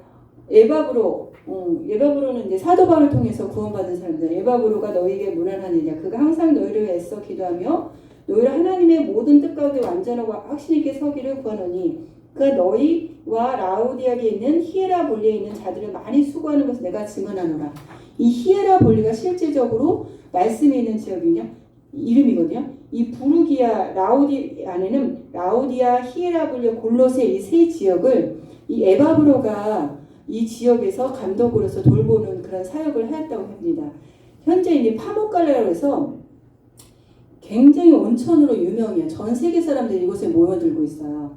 에바브로는 이제 사도 바울을 통해서 구원받은 사람들. 에바브로가 너희에게 무난하느냐? 그가 항상 너희를 위해 애써 기도하며 너희를 하나님의 모든 뜻 가운데 완전하고 확신 있게 서기를 구하노니 그가 너희와 라우디아에 있는 히에라볼리에 있는 자들을 많이 수고하는 것을 내가 증언하노라. 이 히에라볼리가 실제적으로 말씀에 있는 이름이거든요. 이 부르기아 라우디아에는 라우디아, 히에라볼리, 골로새 이 세 지역을 이 에바브로가 이 지역에서 감독으로서 돌보는 그런 사역을 하였다고 합니다. 현재 이제 파묵갈레라고 해서 굉장히 온천으로 유명해요. 전 세계 사람들이 이곳에 모여들고 있어요.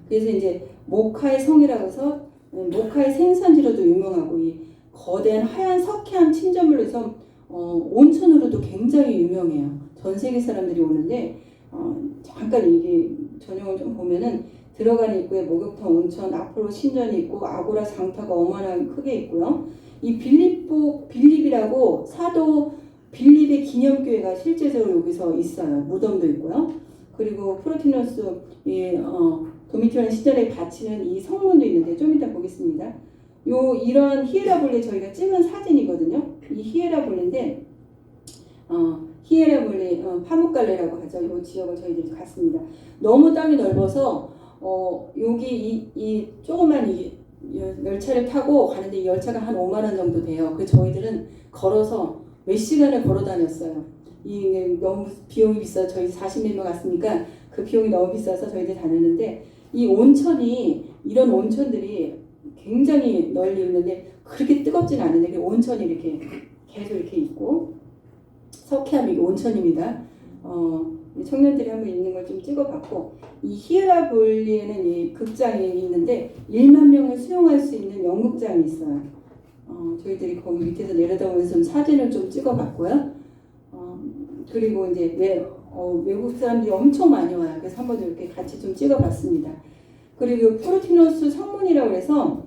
그래서 이제 모카의 성이라고 해서 모카의 생산지로도 유명하고 이 거대한 하얀 석회암 침전물로 해서 온천으로도 굉장히 유명해요. 전 세계 사람들이 오는데 잠깐 이게 전용을 좀 보면은 들어가는 입구에 목욕탕, 온천, 앞으로 신전이 있고 아고라 장터가 어마어마하게 크게 있고요. 이 빌립이라고 사도 빌립의 기념교회가 실제적으로 여기서 있어요. 무덤도 있고요. 그리고 프로티너스 도미티안 시절에 바치는 이 성문도 있는데 좀 이따 보겠습니다. 이런 히에라볼리 저희가 찍은 사진이거든요. 이 히에라볼리인데 히에라볼리 파묵갈레라고 하죠. 이 지역을 저희들이 갔습니다. 너무 땅이 넓어서 여기 이 조그만 이 열차를 타고 가는데 이 열차가 한 5만 원 정도 돼요. 그래서 저희들은 걸어서 몇 시간을 걸어 다녔어요. 너무 비용이 비싸. 저희 40몇 명 갔으니까 그 비용이 너무 비싸서 저희들이 다녔는데 이 온천이 이런 온천들이 굉장히 널리 있는데 그렇게 뜨겁진 않은데 온천이 이렇게 계속 이렇게 있고 석회암이 온천입니다. 청년들이 한번 있는 걸 좀 찍어봤고 이 히에라볼리에는 이 극장이 있는데 1만 명을 수용할 수 있는 연극장이 있어요. 저희들이 거기 밑에서 내려다보면서 좀 사진을 좀 찍어봤고요. 그리고 이제 외국 사람들이 엄청 많이 와요. 그래서 한번 이렇게 같이 좀 찍어봤습니다. 그리고 프로티노스 성문이라고 해서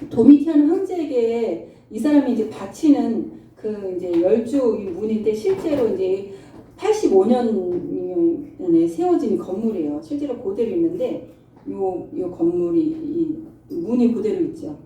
도미티안 황제에게 이 사람이 이제 바치는 그 이제 열주 문인데 실제로 이제 85년에 세워진 건물이에요. 실제로 그대로 있는데 요 건물이 이 문이 그대로 있죠.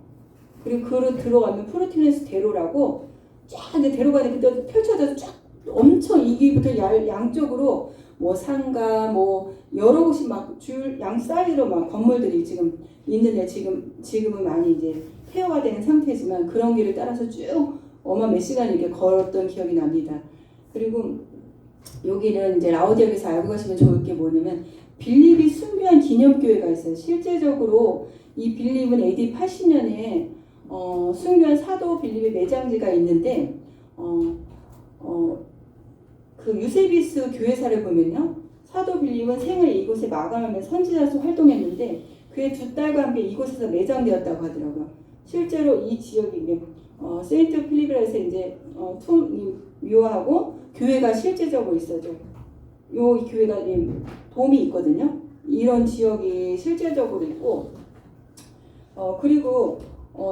그리고 그로 들어가면 프로티너스 대로라고 쫙 이제 대로가 그때 펼쳐져서 쫙 엄청 이기부터 양쪽으로 뭐 상가 뭐 여러 곳이 막 줄 양 사이로 막 건물들이 지금 있는데 지금은 많이 이제 폐허가 된 상태지만 그런 길을 따라서 쭉 몇 시간 이렇게 걸었던 기억이 납니다. 그리고 여기는 이제 라우디아에서 알고 가시면 좋을 게 뭐냐면 빌립이 순교한 기념교회가 있어요. 실제적으로 이 빌립은 AD 80년에 순교한 사도 빌립의 매장지가 있는데 그 유세비스 교회사를 보면요. 사도 빌립은 생을 이곳에 마감하며 선지자로서 활동했는데 그의 두 딸과 함께 이곳에서 매장되었다고 하더라고요. 실제로 이 지역이 세인트 필립이라서 이제 묘하고 교회가 실제적으로 있어죠. 요 교회가 돔이 있거든요. 이런 지역이 실제적으로 있고 그리고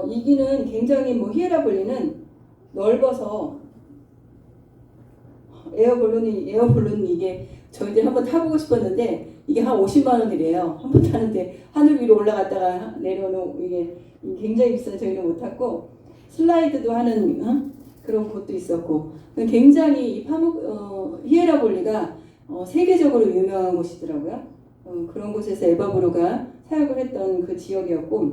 이기는 굉장히 히에라볼리는 넓어서 에어볼론 이게 저희들 한번 타보고 싶었는데 이게 한 50만 원이래요. 한 번 타는데 하늘 위로 올라갔다가 내려오는 이게 굉장히 비싸서 저희는 못 탔고 슬라이드도 하는 그런 곳도 있었고 굉장히 이 히에라볼리가 세계적으로 유명한 곳이더라고요. 그런 곳에서 에바브로가 사역을 했던 그 지역이었고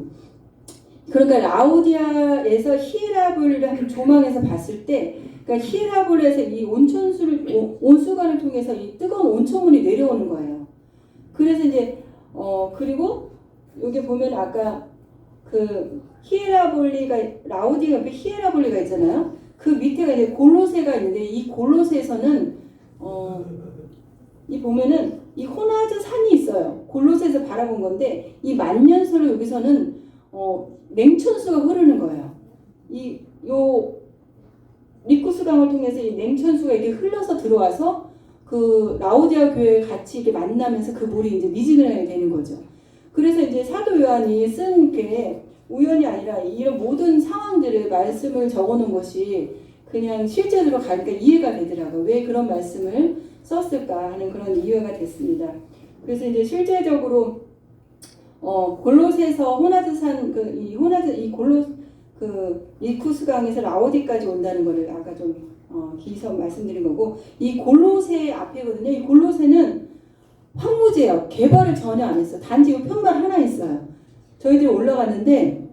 그러니까 라우디아에서 히에라볼리를 한 조망해서 봤을 때 그러니까 히에라볼리에서 이 온수관을 통해서 이 뜨거운 온천물이 내려오는 거예요. 그래서 이제 그리고 여기 보면 아까 그 히에라볼리가 라우디아 옆에 히에라볼리가 있잖아요. 그 밑에가 이제 골로새가 있는데 이 골로새에서는 이 보면은 이 호나즈 산이 있어요. 골로새에서 바라본 건데 이 만년설로 여기서는 냉천수가 흐르는 거예요. 요 리쿠스강을 통해서 이 냉천수가 이렇게 흘러서 들어와서 그 라우디아 교회에 같이 이렇게 만나면서 그 물이 이제 미지근하게 되는 거죠. 그래서 이제 사도 요한이 쓴 게 우연이 아니라 이런 모든 상황들을 말씀을 적어놓은 것이 그냥 실제로 가니까 이해가 되더라고요. 왜 그런 말씀을 썼을까 하는 그런 이해가 됐습니다. 그래서 이제 실제적으로 골로새에서 호나드산 리쿠스강에서 라우디까지 온다는 거를 아까 좀 기서 말씀드린 거고 이 골로새 앞에거든요. 이 골로새는 황무지예요. 개발을 전혀 안 했어. 단지 이 편만 하나 있어요. 저희들이 올라갔는데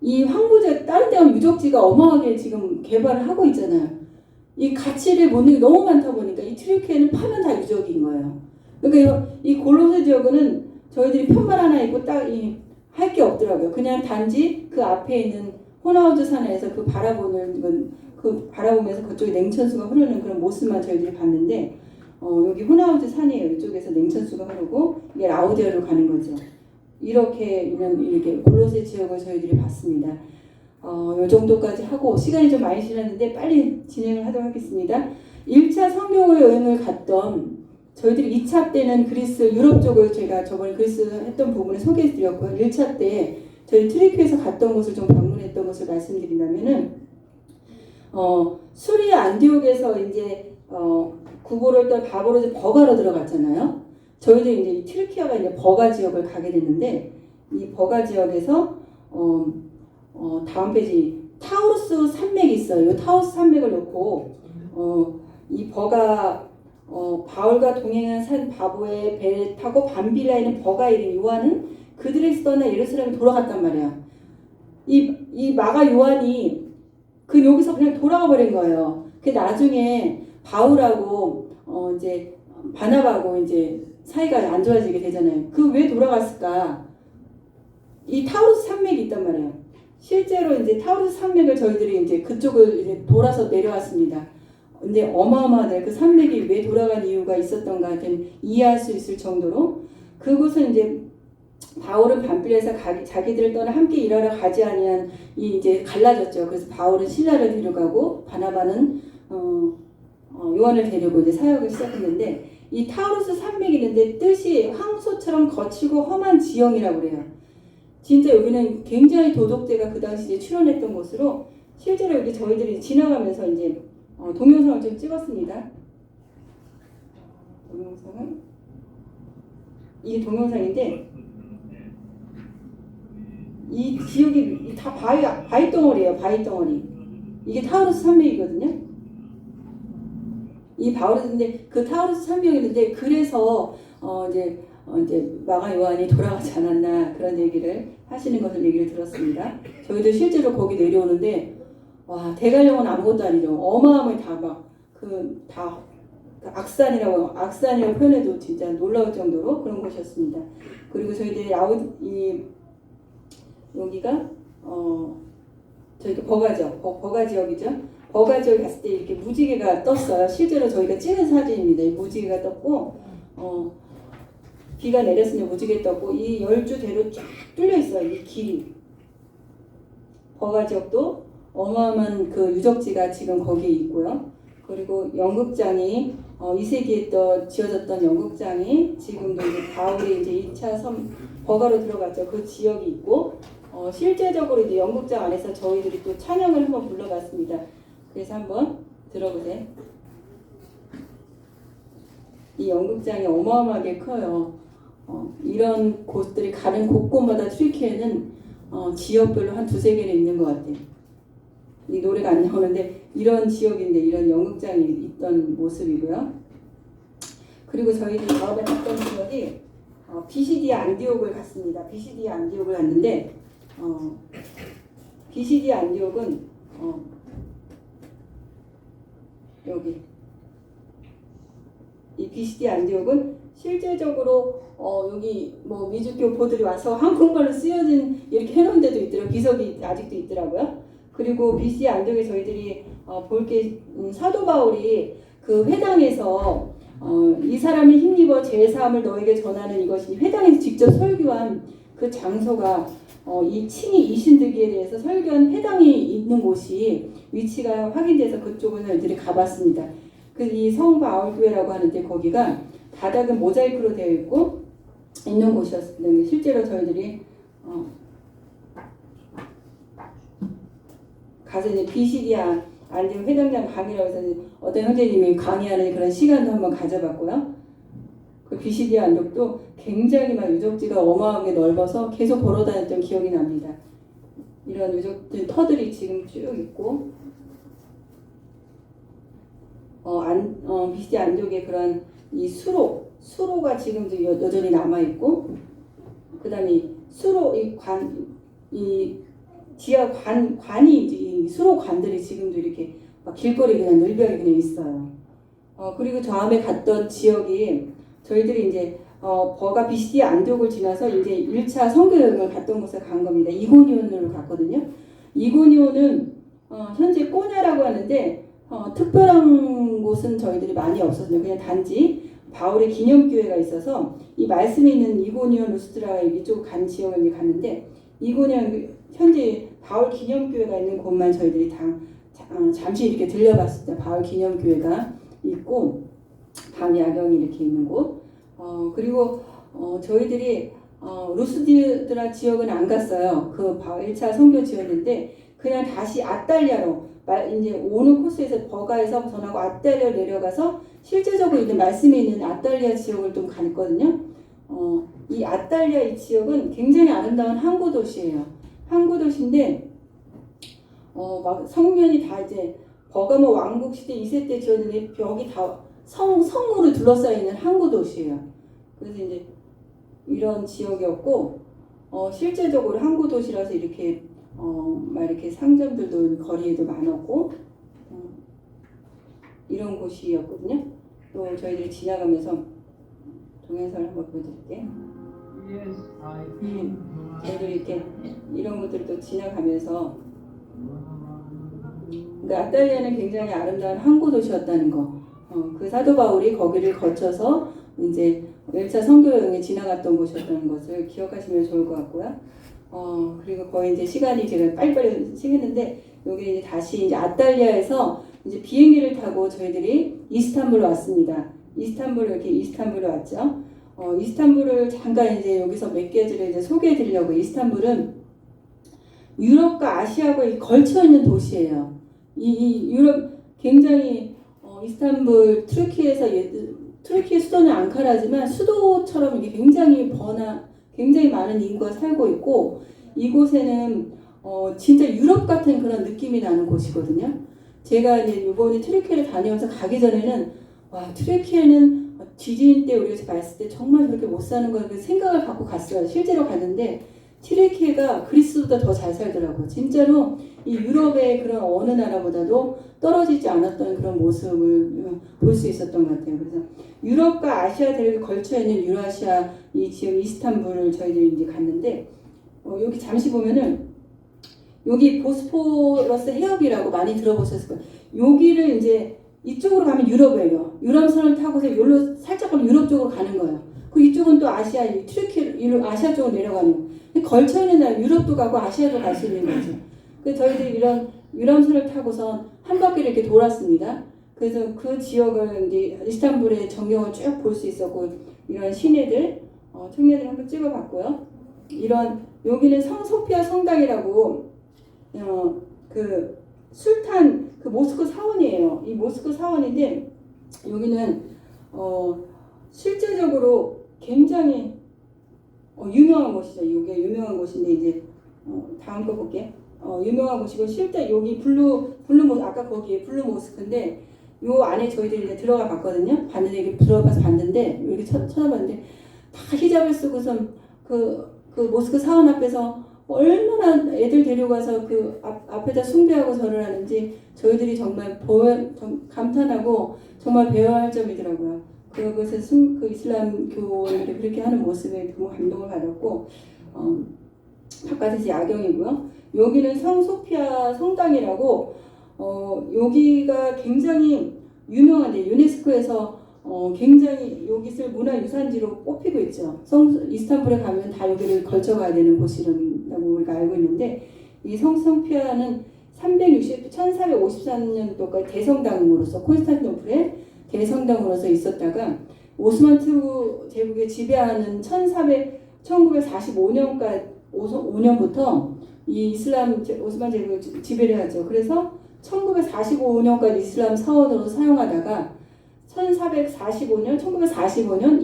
이 황무지 다른 데 가면 유적지가 어마하게 지금 개발을 하고 있잖아요. 이 가치를 보는 게 너무 많다 보니까 이 트리케는 파면 다 유적인 거예요. 그러니까 이 골로새 지역은 저희들이 편만 하나 있고 딱 할 게 없더라고요. 그냥 단지 그 앞에 있는 호나우드 산에서 바라보면서 그쪽에 냉천수가 흐르는 그런 모습만 저희들이 봤는데 여기 호나우드 산이에요. 이쪽에서 냉천수가 흐르고 이게 라우디아로 가는 거죠. 이렇게 골로새 지역을 저희들이 봤습니다. 요 정도까지 하고 시간이 좀 많이 지났는데 빨리 진행을 하도록 하겠습니다. 1차 성경의 여행을 갔던 저희들이 2차 때는 그리스 유럽 쪽을 제가 저번에 그리스 했던 부분을 소개해 드렸고요. 1차 때 저희 트리키에서 갔던 곳을 좀 방문했던 것을 말씀드린다면은 수리 안디옥에서 이제 구보를 떠 바보로 버가로 들어갔잖아요. 저희도 이제 이 튀르키아가 이제 버가 지역을 가게 됐는데 이 버가 지역에서 다음 페이지 타우루스 산맥이 있어요. 이 타우루스 산맥을 놓고 이 버가 바울과 동행한 산 바보의 배를 타고 밤빌라에 있는 버가 이른 요한은 그들에서 떠나 예루살렘에 돌아갔단 말이야. 이 마가 요한이 여기서 그냥 돌아가 버린 거예요. 그 나중에 바울하고 이제 바나바하고 이제 사이가 안 좋아지게 되잖아요. 왜 돌아갔을까? 이 타우루스 산맥이 있단 말이에요. 실제로 이제 타우루스 산맥을 저희들이 이제 그쪽을 이제 돌아서 내려왔습니다. 근데 어마어마하다. 그 산맥이 왜 돌아간 이유가 있었던가 하여튼 이해할 수 있을 정도로 그곳은 이제 바울은 밤빌에서 자기들을 떠나 함께 일하러 가지 아니한 이제 갈라졌죠. 그래서 바울은 신라를 데려가고 바나바는 요한을 데리고 이제 사역을 시작했는데 이 타우루스 산맥이 있는데 뜻이 황소처럼 거칠고 험한 지형이라고 그래요. 진짜 여기는 굉장히 도덕대가 그 당시 이제 출연했던 곳으로 실제로 여기 저희들이 지나가면서 이제 동영상을 좀 찍었습니다. 동영상은 이게 동영상인데 이 지역이 다 바위 덩어리예요. 바위 덩어리. 이게 타우루스 산맥이거든요. 이 바울인데 그 타우루스 산맥이었는데 그래서 이제 마가 요한이 돌아가지 않았나 그런 얘기를 하시는 것을 얘기를 들었습니다. 저희도 실제로 거기 내려오는데 와 대관령은 아무것도 아니죠. 어마어마하게 다 악산이라고 표현해도 진짜 놀라울 정도로 그런 곳이었습니다. 그리고 저희들이 여기가 저희가 버가 지역이죠. 버가 지역에 갔을 때 이렇게 무지개가 떴어요. 실제로 저희가 찍은 사진입니다. 이 무지개가 떴고 비가 내렸으니 무지개 떴고 이 열주대로 쫙 뚫려 있어요. 이 길이. 버가 지역도 어마어마한 그 유적지가 지금 거기에 있고요. 그리고 연극장이 2세기에 지어졌던 연극장이 지금도 이제 바울이 이제 2차 버가로 들어갔죠. 그 지역이 있고 실제적으로 이제 연극장 안에서 저희들이 또 찬양을 한번 불러봤습니다. 그래서 한번 들어보세요. 이 연극장이 어마어마하게 커요. 이런 곳들이 가는 곳곳마다 튀르키예는 지역별로 한 두세 개는 있는 것 같아요. 이 노래가 안 나오는데 이런 지역인데 이런 연극장이 있던 모습이고요. 그리고 저희들이 다음에 갔던 지역이 비시디아 안디옥을 갔습니다. 비시디아 안디옥을 갔는데 비시디아 안디옥은 여기 이 비시디아 안디옥은 실제적으로 여기 뭐 미주교포들이 와서 한국말로 쓰여진 이렇게 해놓은 데도 있더라고요. 비석이 아직도 있더라고요. 그리고 비시디아 안디옥에 저희들이 볼 게 사도 바울이 그 회당에서 이 사람이 힘입어 제사함을 너에게 전하는 이것이니 회당에서 직접 설교한 그 장소가 이 칭의 이신득이에 대해서 설교한 회당이 있는 곳이 위치가 확인돼서 그쪽을 저희들이 가봤습니다. 이 성바울교회라고 하는데 거기가 바닥은 모자이크로 되어 있는 곳이었습니다. 실제로 저희들이 가서 이제 비시디아 안디옥 회당장 강의라고 해서 어떤 형제님이 강의하는 그런 시간도 한번 가져봤고요. 그 비시디아 안디옥도 굉장히 막 유적지가 어마어마하게 넓어서 계속 걸어다녔던 기억이 납니다. 이런 유적지 터들이 지금 쭉 있고 비시디아 안디옥에 그런 이 수로가 지금도 여전히 남아 있고 그다음에 지하 관이 이 수로관들이 지금도 이렇게 막 길거리 그냥 넓게 그냥 있어요. 그리고 다음에 갔던 지역이 저희들이 이제 버가 비시디아 안디옥을 지나서 이제 1차 선교여행을 갔던 곳에 간 겁니다. 이고니온으로 갔거든요. 이고니온은 현재 꼬냐라고 하는데 특별한 곳은 저희들이 많이 없었어요. 그냥 단지 바울의 기념교회가 있어서 이 말씀에 있는 이고니온 루스트라 이쪽 간 지역을 갔는데 이고니온 현재 바울 기념교회가 있는 곳만 저희들이 잠시 이렇게 들려봤습니다. 바울 기념교회가 있고 밤 야경이 이렇게 있는 곳. 그리고 저희들이 루스드라 지역은 안 갔어요. 그 1차 선교 지였는데 그냥 다시 아탈리아로 이제 오는 코스에서 버가에서 전하고 아달리아 내려가서 실제적으로 있는 말씀이 있는 아달리아 지역을 좀 갔거든요. 이 아달리아 이 지역은 굉장히 아름다운 항구 도시예요. 항구 도시인데 막 성면이 다 이제 버가모 왕국 시대 2세 때 지었는데 벽이 다 성으로 둘러싸여 있는 항구 도시예요. 그래서 이제 이런 지역이었고 실제적으로 항구 도시라서 이렇게 막 이렇게 상점들도 거리에도 많았고 이런 곳이었거든요. 또 저희들이 지나가면서 동영상을 한번 보여드릴게요. 저희들이 이렇게 이런 것들도 지나가면서 그러니까 아달리아는 굉장히 아름다운 항구 도시였다는 거. 그 사도 바울이 거기를 거쳐서 이제 1차 선교 여행에 지나갔던 곳이었다는 것을 기억하시면 좋을 것 같고요. 그리고 거의 이제 시간이 제가 빨리빨리 시겠는데 여기 이제 다시 이제 아달리아에서 이제 비행기를 타고 저희들이 이스탄불로 왔습니다. 이스탄불로 왔죠. 이스탄불을 잠깐 이제 여기서 몇 개를 이제 소개해 드리려고. 이스탄불은 유럽과 아시아가 걸쳐 있는 도시예요. 이 유럽 굉장히 이스탄불 트르키의 수도는 앙카라지만 수도처럼 이게 굉장히 굉장히 많은 인구가 살고 있고 이곳에는 진짜 유럽 같은 그런 느낌이 나는 곳이거든요. 제가 이제 이번에 트르키를 다녀서 가기 전에는 와 트르키에는 지진 때 우리가 봤을 때 정말 그렇게 못 사는 거야 그 생각을 갖고 갔어요. 실제로 갔는데 트르키가 그리스보다 더 잘 살더라고요. 진짜로 이 유럽의 그런 어느 나라보다도 떨어지지 않았던 그런 모습을 볼 수 있었던 것 같아요. 그래서 유럽과 아시아 대륙에 걸쳐 있는 유라시아 이 지역 이스탄불을 저희들이 이제 갔는데 여기 잠시 보면은 여기 보스포러스 해협이라고 많이 들어보셨을 거예요. 여기를 이제 이쪽으로 가면 유럽이에요. 유람선을 타고서 여기로 살짝 가면 유럽 쪽으로 가는 거예요. 그리고 이쪽은 또 아시아, 아시아 쪽으로 내려가는 거예요. 걸쳐 있는 나라 유럽도 가고 아시아도 갈 수 있는 거죠. 그래서 저희들이 이런 유람선을 타고서 한 바퀴를 이렇게 돌았습니다. 그래서 그 지역을 이제 이스탄불의 전경을 쭉 볼 수 있었고 이런 시내들, 청년들 한번 찍어봤고요. 여기는 성소피아 성당이라고 그 술탄 그 모스크 사원이에요. 이 모스크 사원인데 여기는 실제적으로 굉장히 유명한 곳이죠. 이게 유명한 곳인데 이제 다음 거 볼게요. 유명한 곳이고 실제 여기 아까 거기에 블루 모스크인데 요 안에 저희들이 이제 들어가 봤거든요. 봤는데 이게 들어가서 봤는데 이렇게 쳐다봤는데 다 히잡을 쓰고서 그 모스크 사원 앞에서 얼마나 애들 데려가서 그 앞에다 숭배하고 절을 하는지 저희들이 정말 감탄하고 정말 배워야 할 점이더라고요. 그것을 그 이슬람 교원들이 그렇게 하는 모습에 너무 감동을 받았고 바깥에서 야경이고요. 여기는 성소피아 성당이라고 여기가 굉장히 유명한데 유네스코에서 굉장히 여기를 문화유산지로 뽑히고 있죠. 이스탄불에 가면 다 여기를 걸쳐가야 되는 곳이라고 우리가 알고 있는데 이 성소피아는 1454년도까지 대성당으로서 콘스탄티노플의 대성당으로서 있었다가 오스만 투르 제국에 지배하는 1945년부터 이 이슬람 오스만 제국을 지배를 하죠. 그래서 1945년까지 이슬람 사원으로 사용하다가 1945년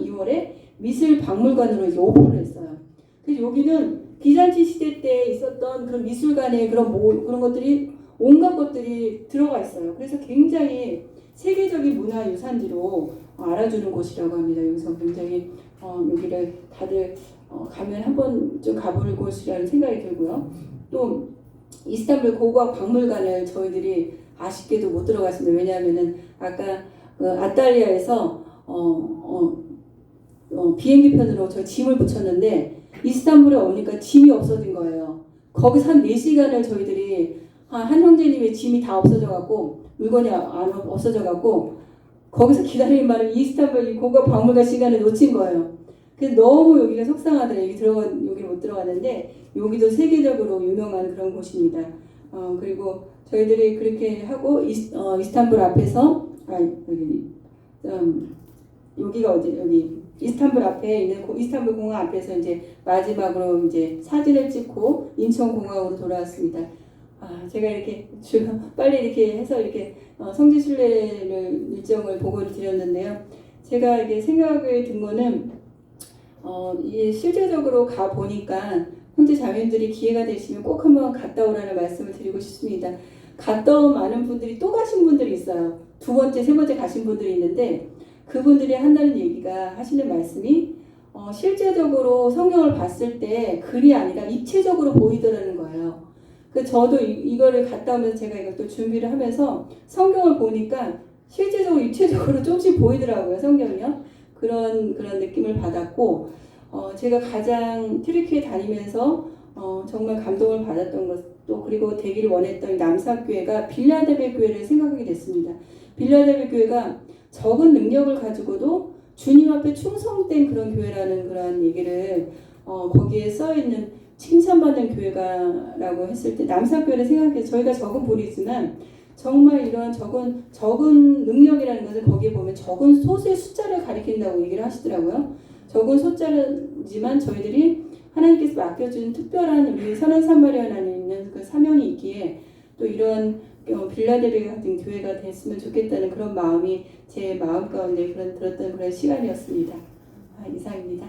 2월에 미술 박물관으로 이제 오픈을 했어요. 그래서 여기는 비잔치 시대 때 있었던 그런 미술관의 그런 것들이 온갖 것들이 들어가 있어요. 그래서 굉장히 세계적인 문화유산지로 알아주는 곳이라고 합니다. 여기서 굉장히 여기를 다들 가면 한번 좀 가볼 곳이라는 생각이 들고요. 또 이스탄불 고고학 박물관을 저희들이 아쉽게도 못 들어갔습니다. 왜냐하면은 아까 아달리아에서 비행기 편으로 저 짐을 붙였는데 이스탄불에 오니까 짐이 없어진 거예요. 거기서 한 4시간을 저희들이 한 형제님의 짐이 다 없어져갖고 물건이 없어져갖고 거기서 기다리는 바람에 이스탄불 이 고고학 박물관 시간을 놓친 거예요. 그래서 너무 여기가 속상하더라고요. 여기 못 들어갔는데 여기도 세계적으로 유명한 그런 곳입니다. 그리고 저희들이 그렇게 하고 이스탄불 앞에서 여기가 어디 여기 이스탄불 앞에 있는 이스탄불 공항 앞에서 이제 마지막으로 이제 사진을 찍고 인천 공항으로 돌아왔습니다. 제가 이렇게 빨리 이렇게 해서 이렇게 성지 순례를 일정을 보고를 드렸는데요. 제가 이게 생각을 든 거는 이 실제적으로 가 보니까 형제 자매님들이 기회가 되시면 꼭 한번 갔다 오라는 말씀을 드리고 싶습니다. 갔다 온 많은 분들이 또 가신 분들이 있어요. 두 번째, 세 번째 가신 분들이 있는데 그분들이 한다는 얘기가 하시는 말씀이 실제적으로 성경을 봤을 때 글이 아니라 입체적으로 보이더라는 거예요. 저도 이거를 갔다 오면서 제가 이것도 준비를 하면서 성경을 보니까 실제적으로 입체적으로 조금씩 보이더라고요. 성경이요. 그런 느낌을 받았고 제가 가장 튀르키예 다니면서 정말 감동을 받았던 것도 그리고 되기를 원했던 남사교회가 빌라델베 교회를 생각하게 됐습니다. 빌라델베 교회가 적은 능력을 가지고도 주님 앞에 충성된 그런 교회라는 그런 얘기를 거기에 써있는 칭찬받는 교회가라고 했을 때 남사교회를 생각해서 저희가 적은 볼이지만 정말 이런 적은 능력이라는 것은 거기에 보면 적은 소수의 숫자를 가리킨다고 얘기를 하시더라고요. 적은 숫자지만 저희들이 하나님께서 맡겨준 특별한 우리 선한 사마리아라는 있는 그 사명이 있기에 또 이런 빌라델베 같은 교회가 됐으면 좋겠다는 그런 마음이 제 마음 가운데 들었던 그런 시간이었습니다. 이상입니다.